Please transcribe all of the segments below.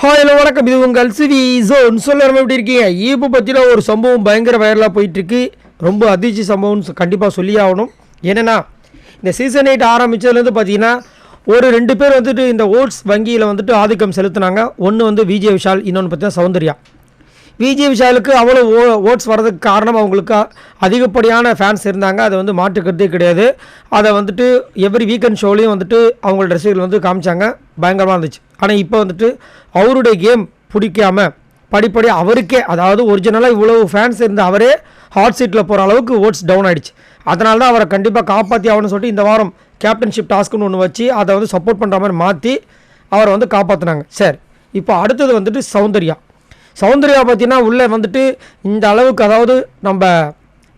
Hello வணக்கம், இது உங்கள் சிவி ஜோன். சொல்லுறோம் எப்படி இருக்கீங்க? இப்போ பற்றின ஒரு சம்பவம் பயங்கர வைரலாக போயிட்டுருக்கு. ரொம்ப அதிர்ச்சி சம்பவம்னு கண்டிப்பாக சொல்லி ஆகணும். என்னென்னா, இந்த சீசன் 8 ஆரம்பித்ததுலேருந்து பார்த்தீங்கன்னா ஒரு 2 பேர் வந்துட்டு இந்த ஓட்ஸ் வங்கியில் வந்துட்டு ஆதிக்கம் செலுத்தினாங்க. ஒன்று வந்து விஜய் விஷால், இன்னொன்று பார்த்தீங்கன்னா சௌந்தர்யா. விஜய் விஷாலுக்கு அவ்வளோ ஓட்ஸ் வர்றதுக்கு காரணம் அவங்களுக்கு அதிகப்படியான ஃபேன்ஸ் இருந்தாங்க. அதை வந்து மாற்றுக்கிறதே கிடையாது. அதை வந்துட்டு எவ்ரி வீக்கெண்ட் ஷோலையும் வந்துட்டு அவங்களோட ரசிகர்கள் வந்து காமிச்சாங்க. பயங்கரமாக இருந்துச்சு. ஆனால் இப்போ வந்துட்டு அவருடைய கேம் பிடிக்காம படிப்படியாக அவருக்கே, அதாவது ஒரிஜினலாக இவ்வளோ ஃபேன்ஸ் இருந்த அவரே ஹாட் சீட்டில் போகிற அளவுக்கு ஓட்ஸ் டவுன் ஆகிடுச்சு. அதனால தான் அவரை கண்டிப்பாக காப்பாற்றி ஆகணும்னு சொல்லிட்டு இந்த வாரம் கேப்டன்ஷிப் டாஸ்க்குன்னு ஒன்று வச்சு அதை வந்து சப்போர்ட் பண்ணுற மாதிரி மாற்றி அவரை வந்து காப்பாற்றினாங்க. சரி, இப்போ அடுத்தது வந்துட்டு சௌந்தர்யா பார்த்தீங்கன்னா உள்ளே வந்துட்டு இந்த அளவுக்கு, அதாவது நம்ம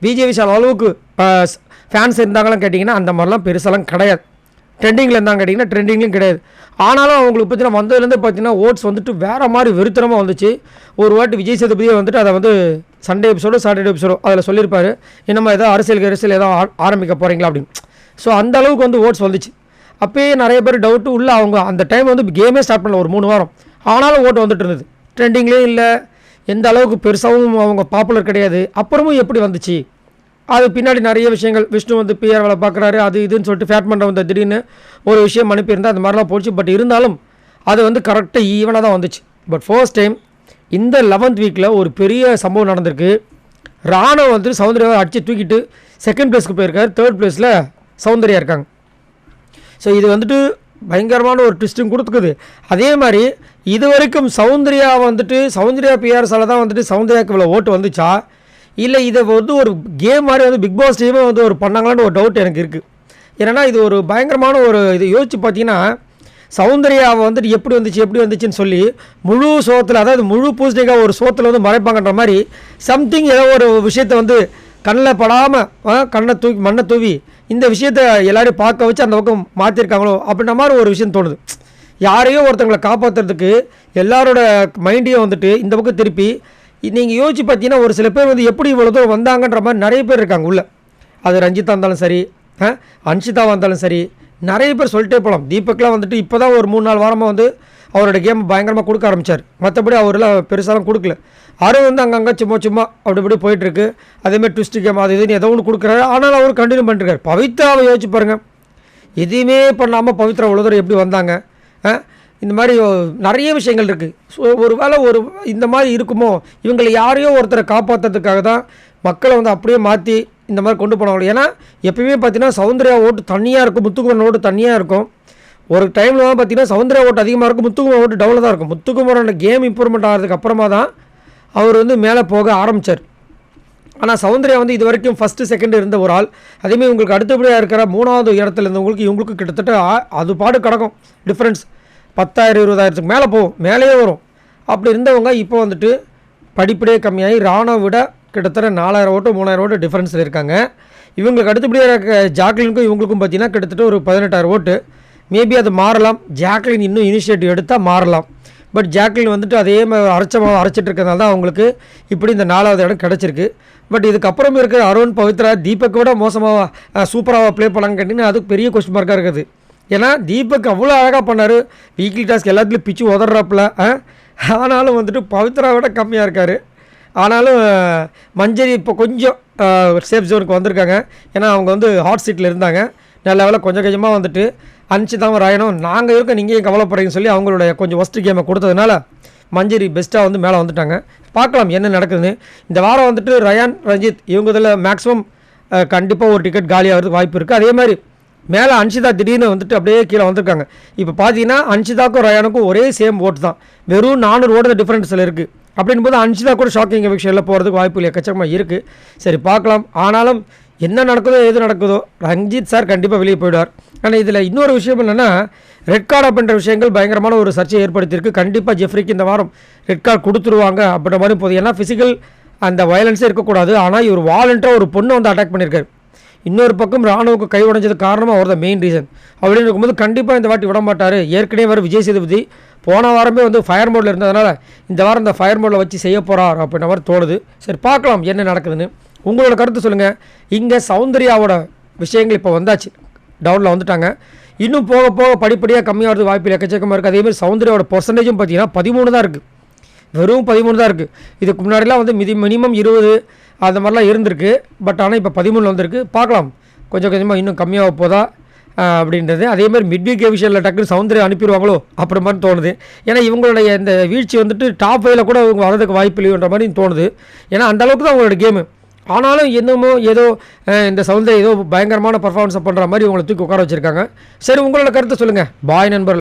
விஜய் விஷால் அளவுக்கு ஃபேன்ஸ் இருந்தாங்களாம் கேட்டிங்கன்னா அந்த மாதிரிலாம் பெருசாலாம் கிடையாது. ட்ரெண்டிங்கில் இருந்தாங்க கேட்டிங்கன்னா ட்ரெண்டிங்லையும் கிடையாது. ஆனாலும் அவங்களுக்கு பார்த்தீங்கன்னா வந்ததுலேருந்து பார்த்தீங்கன்னா ஓட்ஸ் வந்துட்டு வேறு மாதிரி வெறுத்தனமாக வந்துச்சு. ஒரு வாட்டி விஜய் சேதுபதியே வந்துட்டு அதை வந்து சண்டே எபிசோடு சாட்டர்டே எபிசோடு அதில் சொல்லியிருப்பார், என்னம்மா ஏதோ அரசியல் ஏதோ ஆரம்பிக்க போகிறீங்களா அப்படின்னு. ஸோ அந்த அளவுக்கு வந்து ஓட்ஸ் வந்துச்சு. அப்போயே நிறைய பேர் டவுட்டு உள்ள அவங்க அந்த டைம் வந்து கேமே ஸ்டார்ட் பண்ணல ஒரு 3 வாரம். ஆனாலும் ஓட்டு வந்துட்டு இருந்தது. ட்ரெண்டிங்லேயும் இல்லை, எந்த அளவுக்கு பெருசாகவும் அவங்க பாப்புலர் கிடையாது. அப்புறமும் எப்படி வந்துச்சு? அது பின்னாடி நிறைய விஷயங்கள், விஷ்ணு வந்து பிஆர் வேலை பார்க்குறாரு, அது இதுன்னு சொல்லிட்டு ஃபேட் பண்ணுற வந்து திடீர்னு ஒரு விஷயம் அனுப்பியிருந்தால் அந்த மாதிரிலாம் போச்சு. பட் இருந்தாலும் அது வந்து கரெக்டாக ஈவனாக தான் வந்துச்சு. பட் ஃபர்ஸ்ட் டைம் இந்த 11th வீக்கில் ஒரு பெரிய சம்பவம் நடந்திருக்கு. ராணுவம் வந்து சௌந்தர்யாவை அடித்து தூக்கிட்டு 2nd பிளேஸ்க்கு போயிருக்காரு. 3rd பிளேஸில் சௌந்தர்யா இருக்காங்க. ஸோ இது வந்துட்டு பயங்கரமான ஒரு ட்விஸ்ட்டும் கொடுத்துக்குது. அதே மாதிரி இது வரைக்கும் சௌந்தர்யா பிஆர்ஸால் தான் வந்துட்டு சௌந்தர்யாவுக்கு இவ்வளோ ஓட்டு வந்துச்சா, இல்லை இதை வந்து ஒரு கேம் மாதிரி வந்து பிக் பாஸ் டீமே வந்து ஒரு பண்ணாங்களான்னு ஒரு டவுட் எனக்கு இருக்குது. ஏன்னா இது ஒரு பயங்கரமான ஒரு இது யோசிச்சு பார்த்தீங்கன்னா, சௌந்தர்யாவை வந்துட்டு எப்படி வந்துச்சுன்னு சொல்லி முழு சோத்தில், அதாவது முழு பூசணிக்காக ஒரு சோத்தில் வந்து மறைப்பாங்கன்ற மாதிரி சம்திங் ஏதோ ஒரு விஷயத்தை வந்து கண்ணில் படாமல் மண்ணை தூவி இந்த விஷயத்தை எல்லோரையும் பார்க்க வச்சு அந்த பக்கம் மாற்றிருக்காங்களோ அப்படின்ற மாதிரி ஒரு விஷயம் தோணுது. யாரையும் ஒருத்தங்களை காப்பாற்றுறதுக்கு எல்லாரோட மைண்டையும் வந்துட்டு இந்த பக்கம் திருப்பி நீங்கள் யோசிச்சு பார்த்தீங்கன்னா ஒரு சில பேர் வந்து எப்படி இவ்வளோ தூரம் வந்தாங்கன்ற மாதிரி நிறைய பேர் இருக்காங்க உள்ள. அது ரஞ்சிதா இருந்தாலும் சரி, அன்ஷிதாவாக இருந்தாலும் சரி, நிறைய பேர் சொல்லிட்டே போகலாம். தீபக்லாம் வந்துட்டு இப்போ தான் ஒரு 3-4 வாரமாக வந்து அவரோட கேம் பயங்கரமாக கொடுக்க ஆரம்பித்தார். மற்றபடி அவரெல்லாம் பெருசாலாம் கொடுக்கல. அவரும் வந்து அங்கங்கே சும்மா அப்படி போயிட்டுருக்கு. அதேமாதிரி ட்விஸ்ட் கேம் அது இதுன்னு ஏதோ ஒன்று கொடுக்குறாரு. ஆனாலும் அவர் கண்டினியூ பண்ணிருக்காரு. பவித்ராவை யோசிச்சு பாருங்கள், எதையுமே பண்ணாமல் பவித்ரா இவ்வளோ தூரம் எப்படி வந்தாங்க? இந்த மாதிரி நிறைய விஷயங்கள் இருக்குது. ஸோ ஒரு வேளை இந்த மாதிரி இருக்குமோ, இவங்களை யாரையோ ஒருத்தரை காப்பாற்றுறதுக்காக தான் மக்களை வந்து அப்படியே மாற்றி இந்த மாதிரி கொண்டு போனாங்க. ஏன்னா எப்பயுமே பார்த்தீங்கன்னா சௌந்தர்யா ஓட்டு தனியாக இருக்கும், முத்துக்குமரன் ஓட்டு தனியாக இருக்கும். ஒரு டைமில் தான் பார்த்தீங்கன்னா சௌந்தர்யா ஓட்டு அதிகமாக இருக்கும், முத்துக்குமரன் ஓட்டு டவுனில் தான் இருக்கும். முத்துக்குமரனோட கேம் இம்ப்ரூவ்மெண்ட் ஆகிறதுக்கு அப்புறமா தான் அவர் வந்து மேலே போக ஆரம்பித்தார். ஆனால் சௌந்தர்யா வந்து இது வரைக்கும் 1st 2nd இருந்த ஒரு ஆள். அதேமாதிரி உங்களுக்கு அடுத்தபடியாக இருக்கிற 3வது இடத்துல இருந்தவங்களுக்கு இவங்களுக்கு கிட்டத்தட்ட அது பாடு கிடக்கும் டிஃப்ரென்ஸ். 10,000 20,000க்கு மேலே போகும், மேலேயே வரும். அப்படி இருந்தவங்க இப்போ வந்துட்டு படிப்படியே கம்மியாகி ராணுவ விட கிட்டத்தட்ட 4,000 ஓட்டு 3,000 ஓட்டு டிஃப்ரென்ஸில் இருக்காங்க. இவங்களுக்கு அடுத்தபடியாக இருக்க ஜாக்லினுக்கும் இவங்களுக்கும் பார்த்தீங்கன்னா கிட்டத்தட்ட ஒரு 18,000 ஓட்டு. மேபி அது மாறலாம். ஜாக்லின் இன்னும் இனிஷியேட்டிவ் எடுத்தால் மாறலாம். பட் ஜாக்லின் வந்துட்டு அதே மாதிரி அரைச்சிட்டு இருக்கிறதுனால தான் அவங்களுக்கு இப்படி இந்த 4வது இடம் கிடச்சிருக்கு. பட் இதுக்கப்புறம் இருக்கிற அருண், பவித்ரா, தீபக் விட மோசமாக சூப்பராக ப்ளே பண்ணாங்கன்னு கேட்டிங்கன்னா அதுக்கு பெரிய கொஸ்டின் மார்க்காக இருக்குது. ஏன்னா தீபக் அவ்வளோ அழகாக பண்ணார், வீக்லி டாஸ்க் எல்லாத்துலேயும் பிச்சு உதறாப்புல. ஆனாலும் வந்துட்டு பவித்ரா விட கம்மியாக இருக்கார். ஆனாலும் மஞ்சரி இப்போ கொஞ்சம் சேஃப் ஜோனுக்கு வந்திருக்காங்க. ஏன்னா அவங்க வந்து ஹாட் சீட்டில் இருந்தாங்க. நல்ல வேலை கொஞ்சம் கொஞ்சமாக வந்துட்டு அன்ஷிதாவும் ராயனும் நாங்கள் இருக்கோம், நீங்கள் ஏன் கவலைப்படுறீங்கன்னு சொல்லி அவங்களுடைய கொஞ்சம் ஒஸ்ட்டு கேமை கொடுத்ததுனால மஞ்சரி பெஸ்ட்டாக வந்து மேலே வந்துட்டாங்க. பார்க்கலாம் என்ன நடக்குதுன்னு. இந்த வாரம் வந்துட்டு ரயான், ரஞ்சித் இவங்க இதில் மேக்ஸிமம் கண்டிப்பாக ஒரு டிக்கெட் காலியாகிறதுக்கு வாய்ப்பு இருக்குது. அதே மாதிரி மேலே அன்ஷிதா திடீர்னு வந்துட்டு அப்படியே கீழே வந்திருக்காங்க. இப்போ பார்த்தீங்கன்னா அன்ஷிதாக்கும் ரயானுக்கும் ஒரே சேம் ஓட்டு தான், வெறும் 400 ஓட்டு டிஃப்ரென்ஸில் இருக்குது. அப்படின் போது அன்ஷிதா கூட ஷாக்கிங் எவிக்ஷனில் போகிறதுக்கு வாய்ப்பு இல்லை, எக்கச்சக்கமாக இருக்குது. சரி பார்க்கலாம். ஆனாலும் என்ன நடக்குதோ எது நடக்குதோ ரஞ்சித் சார் கண்டிப்பாக வெளியே போயிடுவார். ஆனால் இதில் இன்னொரு விஷயம் என்னென்னா, ரெட் கார்டு அப்படின்ற விஷயங்கள் பயங்கரமான ஒரு சர்ச்சையை ஏற்படுத்தியிருக்கு. கண்டிப்பாக ஜெஃப்ரிக்கு இந்த வாரம் ரெட் கார்டு கொடுத்துருவாங்க அப்படின்ற மாதிரி போகுது. ஏன்னா ஃபிசிக்கல் அந்த வயலன்ஸே இருக்கக்கூடாது. ஆனால் இவர் வாலண்டராக ஒரு பொண்ணை வந்து அட்டாக் பண்ணியிருக்காரு. இன்னொரு பக்கம் ராணுவுக்கு கை உடைஞ்சது காரணமாக அவர் தான் மெயின் ரீசன். அப்படின்னு இருக்கும்போது கண்டிப்பாக இந்த வாட்டி விட மாட்டார். ஏற்கனவே வர விஜய் சேதுபதி போன வாரமே வந்து ஃபயர் மோடில் இருந்ததுனால இந்த வாரம் இந்த ஃபயர் மோடில் வச்சு செய்ய போகிறார் அப்படின்ற மாதிரி தோணுது. சரி பார்க்கலாம் என்ன நடக்குதுன்னு. உங்களோட கருத்து சொல்லுங்கள். இங்கே சௌந்தர்யாவோட விஷயங்கள் இப்போ வந்தாச்சு, டவுனில் வந்துட்டாங்க. இன்னும் போக போக படிப்படியாக கம்மியாகிறது வாய்ப்பு எக்கச்சக்கமாக இருக்குது. அதேமாதிரி சௌந்தர்யாவோட பர்சன்டேஜும் பார்த்தீங்கன்னா 13 தான் இருக்குது, வெறும் 13 தான் இருக்குது. இதுக்கு முன்னாடிலாம் வந்து மினிமம் 20 அந்த மாதிரிலாம் இருந்திருக்கு. பட் ஆனால் இப்போ 13 வந்திருக்கு. பார்க்கலாம் கொஞ்சம் கொஞ்சமாக இன்னும் கம்மியாக போதா அப்படின்றது. அதேமாதிரி மிட் வீக் எபிஷனில் டக்குன்னு சௌந்தர்யா அனுப்பிடுவாங்களோ அப்புறம் மாதிரி தோணுது. ஏன்னா இவங்களுடைய இந்த வீழ்ச்சி வந்துட்டு டாப் 5ல் கூட இவங்க வரதுக்கு வாய்ப்பு இல்லையோன்ற மாதிரி தோணுது. ஏன்னா அந்தளவுக்கு தான் அவங்களோட கேமு. ஆனாலும் என்னமோ ஏதோ இந்த சௌந்தர்யா ஏதோ பயங்கரமான பர்ஃபார்மன்ஸை பண்ணுற மாதிரி இவங்களை தூக்கி உட்கார வச்சுருக்காங்க. சரி, உங்களோட கருத்தை சொல்லுங்கள். பாய் நண்பர்கள்.